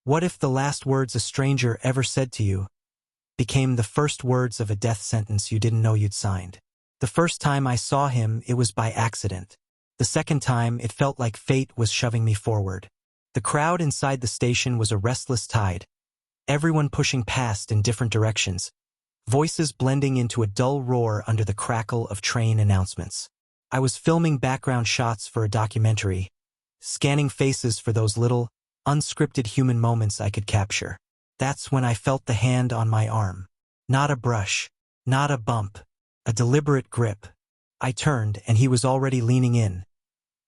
What if the last words a stranger ever said to you became the first words of a death sentence you didn't know you'd signed? The first time I saw him, it was by accident. The second time, it felt like fate was shoving me forward. The crowd inside the station was a restless tide, everyone pushing past in different directions, voices blending into a dull roar under the crackle of train announcements. I was filming background shots for a documentary, scanning faces for those little, unscripted human moments I could capture. That's when I felt the hand on my arm. Not a brush, not a bump, a deliberate grip. I turned, and he was already leaning in.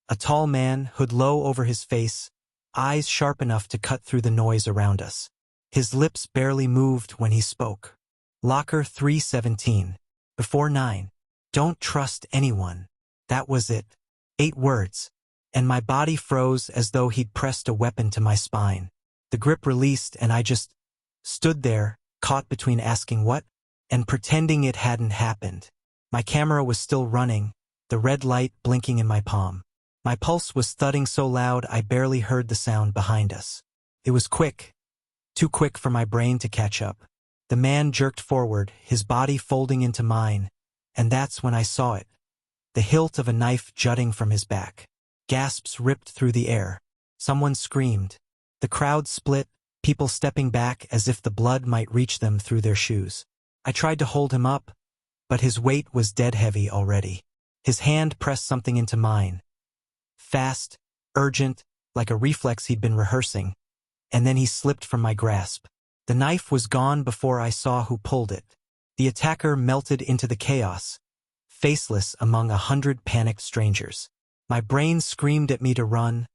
A tall man, hood low over his face, eyes sharp enough to cut through the noise around us. His lips barely moved when he spoke. Locker 317. Before 9. Don't trust anyone. That was it. 8 words. And my body froze as though he'd pressed a weapon to my spine. The grip released, and I just stood there, caught between asking what and pretending it hadn't happened. My camera was still running, the red light blinking in my palm. My pulse was thudding so loud I barely heard the sound behind us. It was quick, too quick for my brain to catch up. The man jerked forward, his body folding into mine, and that's when I saw it. The hilt of a knife jutting from his back. Gasps ripped through the air. Someone screamed. The crowd split, people stepping back as if the blood might reach them through their shoes. I tried to hold him up, but his weight was dead heavy already. His hand pressed something into mine. Fast, urgent, like a reflex he'd been rehearsing, and then he slipped from my grasp. The knife was gone before I saw who pulled it. The attacker melted into the chaos, faceless among 100 panicked strangers. My brain screamed at me to run,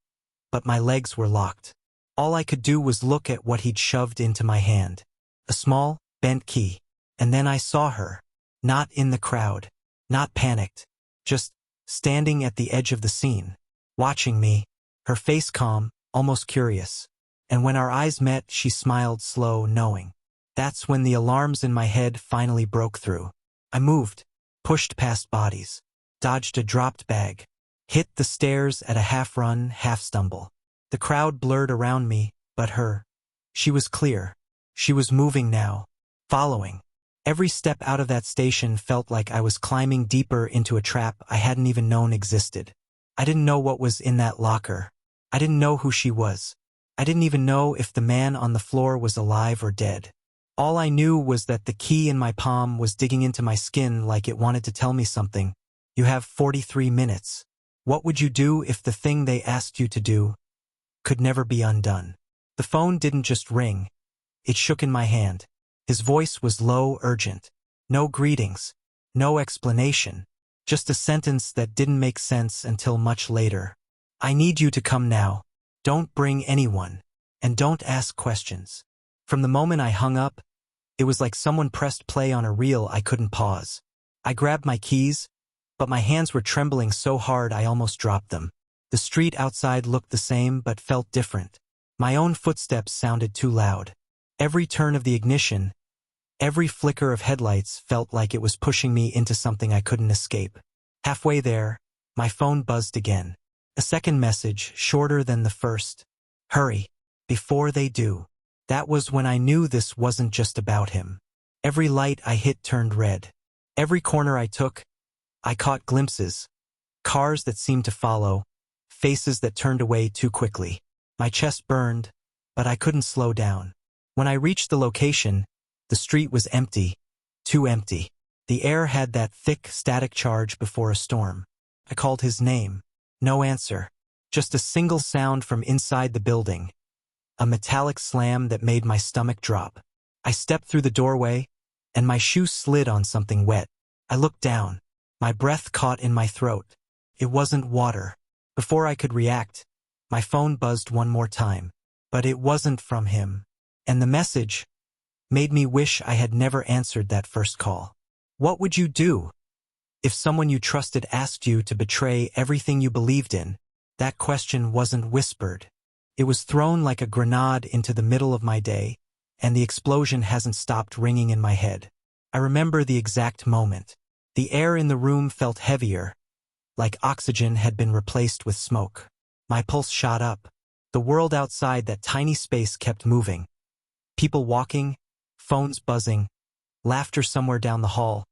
but my legs were locked. All I could do was look at what he'd shoved into my hand. A small, bent key. And then I saw her. Not in the crowd. Not panicked. Just standing at the edge of the scene. Watching me. Her face calm, almost curious. And when our eyes met, she smiled slow, knowing. That's when the alarms in my head finally broke through. I moved. Pushed past bodies. Dodged a dropped bag. Hit the stairs at a half-run, half-stumble. The crowd blurred around me, but her. She was clear. She was moving now. Following. Every step out of that station felt like I was climbing deeper into a trap I hadn't even known existed. I didn't know what was in that locker. I didn't know who she was. I didn't even know if the man on the floor was alive or dead. All I knew was that the key in my palm was digging into my skin like it wanted to tell me something. You have 43 minutes. What would you do if the thing they asked you to do could never be undone? The phone didn't just ring. It shook in my hand. His voice was low, urgent. No greetings. No explanation. Just a sentence that didn't make sense until much later. I need you to come now. Don't bring anyone. And don't ask questions. From the moment I hung up, it was like someone pressed play on a reel I couldn't pause. I grabbed my keys, but my hands were trembling so hard I almost dropped them. The street outside looked the same but felt different. My own footsteps sounded too loud. Every turn of the ignition, every flicker of headlights felt like it was pushing me into something I couldn't escape. Halfway there, my phone buzzed again. A second message, shorter than the first. Hurry. Before they do. That was when I knew this wasn't just about him. Every light I hit turned red. Every corner I took, I caught glimpses. Cars that seemed to follow, faces that turned away too quickly. My chest burned, but I couldn't slow down. When I reached the location, the street was empty. Too empty. The air had that thick, static charge before a storm. I called his name. No answer. Just a single sound from inside the building. A metallic slam that made my stomach drop. I stepped through the doorway, and my shoe slid on something wet. I looked down. My breath caught in my throat. It wasn't water. Before I could react, my phone buzzed one more time. But it wasn't from him. And the message made me wish I had never answered that first call. What would you do if someone you trusted asked you to betray everything you believed in? That question wasn't whispered. It was thrown like a grenade into the middle of my day, and the explosion hasn't stopped ringing in my head. I remember the exact moment. The air in the room felt heavier, like oxygen had been replaced with smoke. My pulse shot up. The world outside that tiny space kept moving. People walking, phones buzzing, laughter somewhere down the hall.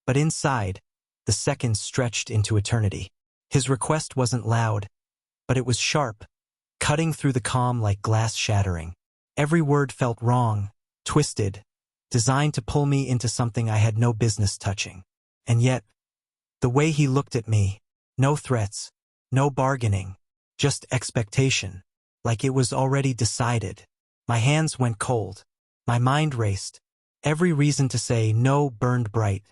But inside, the seconds stretched into eternity. His request wasn't loud, but it was sharp, cutting through the calm like glass shattering. Every word felt wrong, twisted, designed to pull me into something I had no business touching. And yet, the way he looked at me, no threats, no bargaining, just expectation, like it was already decided. My hands went cold. My mind raced. Every reason to say no burned bright,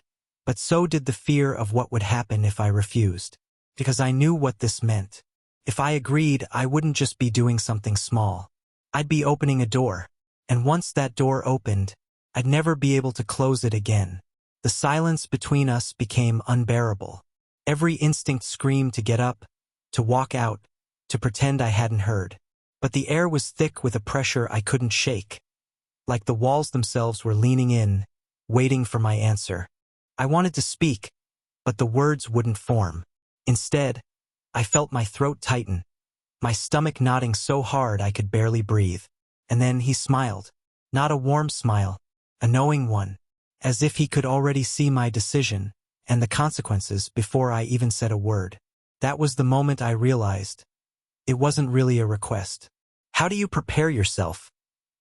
but so did the fear of what would happen if I refused. Because I knew what this meant. If I agreed, I wouldn't just be doing something small. I'd be opening a door. And once that door opened, I'd never be able to close it again. The silence between us became unbearable. Every instinct screamed to get up, to walk out, to pretend I hadn't heard. But the air was thick with a pressure I couldn't shake. Like the walls themselves were leaning in, waiting for my answer. I wanted to speak, but the words wouldn't form. Instead, I felt my throat tighten, my stomach knotting so hard I could barely breathe. And then he smiled. Not a warm smile, a knowing one, as if he could already see my decision and the consequences before I even said a word. That was the moment I realized it wasn't really a request. How do you prepare yourself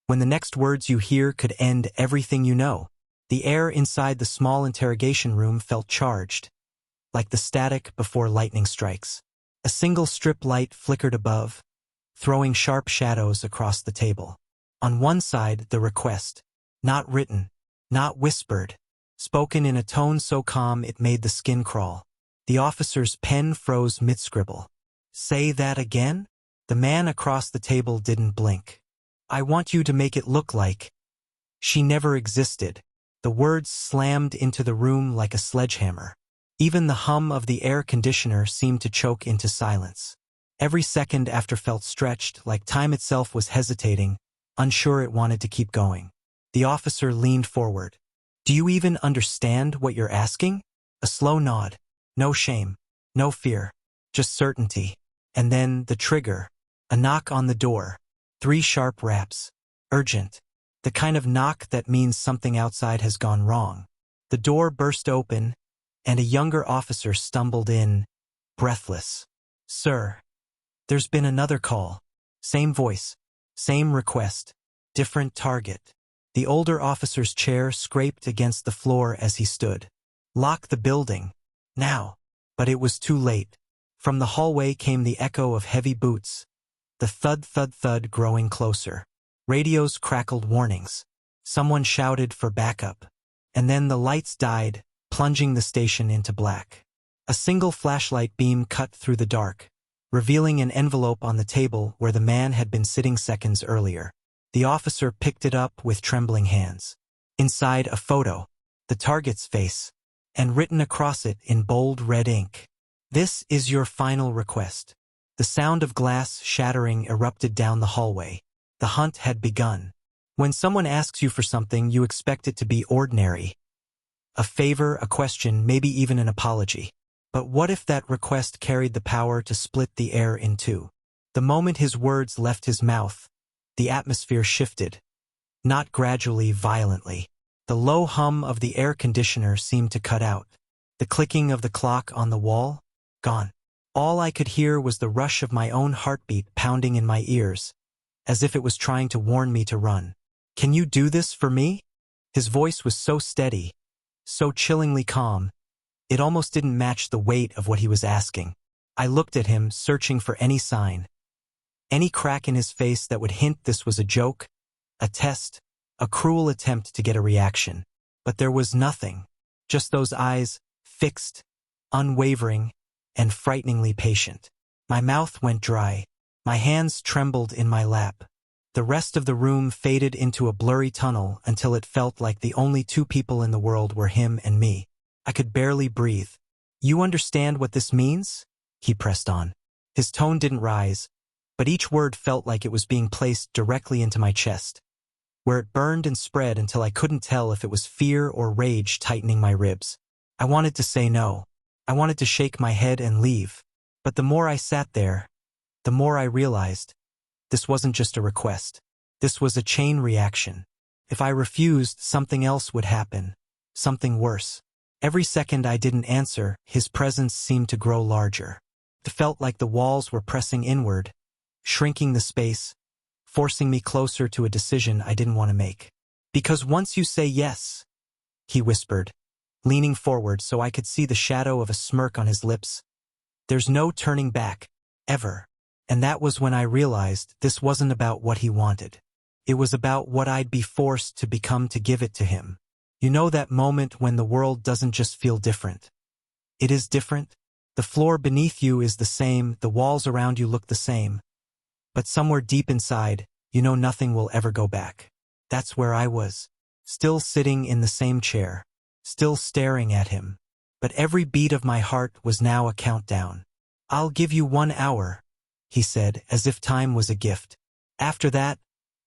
when the next words you hear could end everything you know? The air inside the small interrogation room felt charged, like the static before lightning strikes. A single strip light flickered above, throwing sharp shadows across the table. On one side, the request, not written, not whispered, spoken in a tone so calm it made the skin crawl. The officer's pen froze mid-scribble. Say that again? The man across the table didn't blink. I want you to make it look like she never existed. The words slammed into the room like a sledgehammer. Even the hum of the air conditioner seemed to choke into silence. Every second after felt stretched, like time itself was hesitating, unsure it wanted to keep going. The officer leaned forward. Do you even understand what you're asking? A slow nod. No shame. No fear. Just certainty. And then the trigger. A knock on the door. 3 sharp raps. Urgent. The kind of knock that means something outside has gone wrong. The door burst open, and a younger officer stumbled in, breathless. Sir, there's been another call. Same voice. Same request. Different target. The older officer's chair scraped against the floor as he stood. Lock the building. Now. But it was too late. From the hallway came the echo of heavy boots, the thud-thud-thud growing closer. Radios crackled warnings. Someone shouted for backup. And then the lights died, plunging the station into black. A single flashlight beam cut through the dark, revealing an envelope on the table where the man had been sitting seconds earlier. The officer picked it up with trembling hands. Inside, a photo, the target's face, and written across it in bold red ink. This is your final request. The sound of glass shattering erupted down the hallway. The hunt had begun. When someone asks you for something, you expect it to be ordinary. A favor, a question, maybe even an apology. But what if that request carried the power to split the air in two? The moment his words left his mouth, the atmosphere shifted. Not gradually, violently. The low hum of the air conditioner seemed to cut out. The clicking of the clock on the wall, gone. All I could hear was the rush of my own heartbeat pounding in my ears, as if it was trying to warn me to run. Can you do this for me? His voice was so steady, so chillingly calm, it almost didn't match the weight of what he was asking. I looked at him, searching for any sign, any crack in his face that would hint this was a joke, a test, a cruel attempt to get a reaction. But there was nothing, just those eyes, fixed, unwavering, and frighteningly patient. My mouth went dry. My hands trembled in my lap. The rest of the room faded into a blurry tunnel until it felt like the only 2 people in the world were him and me. I could barely breathe. You understand what this means? He pressed on. His tone didn't rise, but each word felt like it was being placed directly into my chest, where it burned and spread until I couldn't tell if it was fear or rage tightening my ribs. I wanted to say no. I wanted to shake my head and leave. But the more I sat there, the more I realized This wasn't just a request. This was a chain reaction. If I refused, something else would happen. Something worse. Every second I didn't answer, his presence seemed to grow larger. It felt like the walls were pressing inward, shrinking the space, forcing me closer to a decision I didn't want to make. Because once you say yes, he whispered, leaning forward so I could see the shadow of a smirk on his lips, there's no turning back, ever. And that was when I realized this wasn't about what he wanted. It was about what I'd be forced to become to give it to him. You know that moment when the world doesn't just feel different. It is different. The floor beneath you is the same, the walls around you look the same. But somewhere deep inside, you know nothing will ever go back. That's where I was. Still sitting in the same chair. Still staring at him. But every beat of my heart was now a countdown. I'll give you 1 hour, he said, as if time was a gift. After that,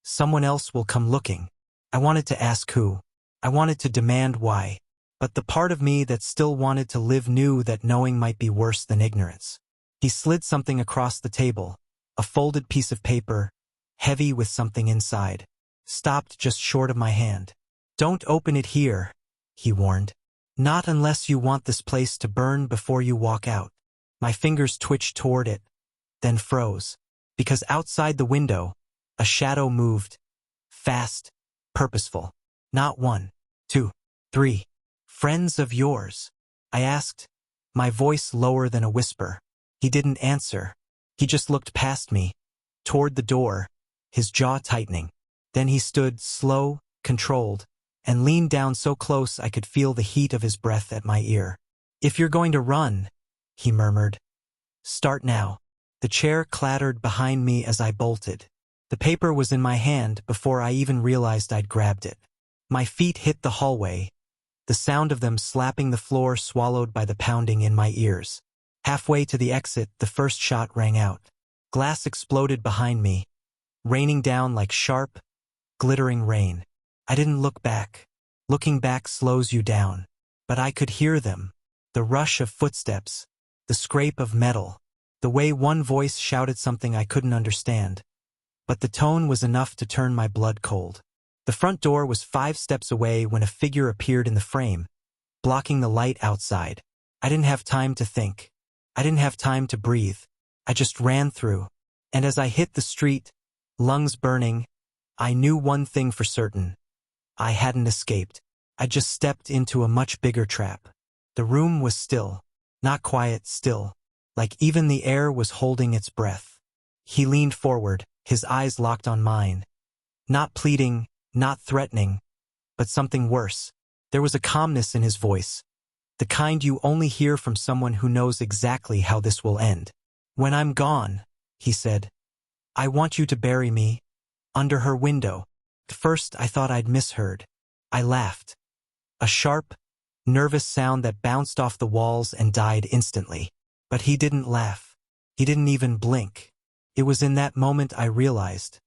someone else will come looking. I wanted to ask who. I wanted to demand why. But the part of me that still wanted to live knew that knowing might be worse than ignorance. He slid something across the table, a folded piece of paper, heavy with something inside. Stopped just short of my hand. Don't open it here, he warned. Not unless you want this place to burn before you walk out. My fingers twitched toward it, then froze. Because outside the window, a shadow moved. Fast, purposeful. Not 1, 2, 3. Friends of yours? I asked, my voice lower than a whisper. He didn't answer. He just looked past me, toward the door, his jaw tightening. Then he stood, slow, controlled, and leaned down so close I could feel the heat of his breath at my ear. If you're going to run, he murmured, start now. The chair clattered behind me as I bolted. The paper was in my hand before I even realized I'd grabbed it. My feet hit the hallway, the sound of them slapping the floor swallowed by the pounding in my ears. Halfway to the exit, the first shot rang out. Glass exploded behind me, raining down like sharp, glittering rain. I didn't look back. Looking back slows you down. But I could hear them. The rush of footsteps, the scrape of metal, the way one voice shouted something I couldn't understand. But the tone was enough to turn my blood cold. The front door was 5 steps away when a figure appeared in the frame, blocking the light outside. I didn't have time to think. I didn't have time to breathe. I just ran through. And as I hit the street, lungs burning, I knew one thing for certain. I hadn't escaped. I just stepped into a much bigger trap. The room was still. Not quiet, still. Like even the air was holding its breath. He leaned forward, his eyes locked on mine. Not pleading, not threatening, but something worse. There was a calmness in his voice. The kind you only hear from someone who knows exactly how this will end. When I'm gone, he said, I want you to bury me under her window. At first I thought I'd misheard. I laughed. A sharp, nervous sound that bounced off the walls and died instantly. But he didn't laugh. He didn't even blink. It was in that moment I realized.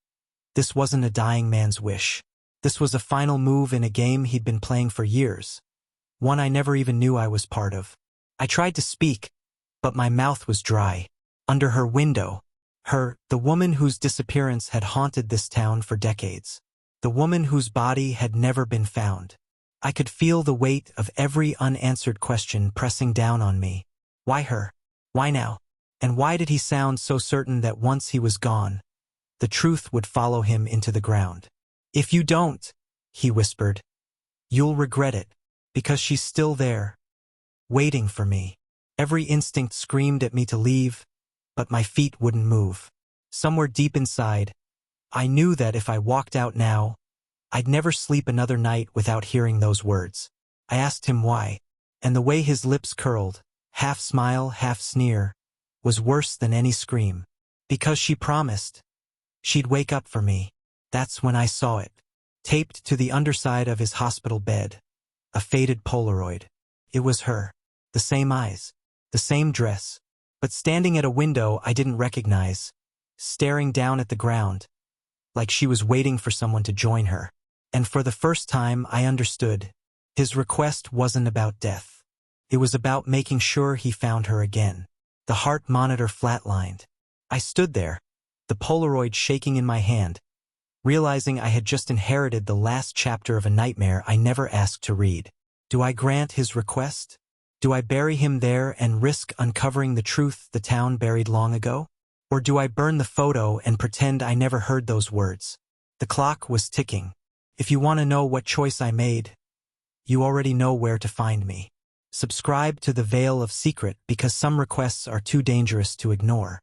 This wasn't a dying man's wish. This was a final move in a game he'd been playing for years. One I never even knew I was part of. I tried to speak, but my mouth was dry. Under her window. The woman whose disappearance had haunted this town for decades. The woman whose body had never been found. I could feel the weight of every unanswered question pressing down on me. Why her? Why now? And why did he sound so certain that once he was gone, the truth would follow him into the ground? If you don't, he whispered, you'll regret it, because she's still there, waiting for me. Every instinct screamed at me to leave, but my feet wouldn't move. Somewhere deep inside, I knew that if I walked out now, I'd never sleep another night without hearing those words. I asked him why, and the way his lips curled, half smile, half sneer, was worse than any scream. Because she promised. She'd wake up for me. That's when I saw it. Taped to the underside of his hospital bed. A faded Polaroid. It was her. The same eyes. The same dress. But standing at a window I didn't recognize. Staring down at the ground. Like she was waiting for someone to join her. And for the first time I understood. His request wasn't about death. It was about making sure he found her again. The heart monitor flatlined. I stood there, the Polaroid shaking in my hand, realizing I had just inherited the last chapter of a nightmare I never asked to read. Do I grant his request? Do I bury him there and risk uncovering the truth the town buried long ago? Or do I burn the photo and pretend I never heard those words? The clock was ticking. If you want to know what choice I made, you already know where to find me. Subscribe to the Veil of Secret because some requests are too dangerous to ignore.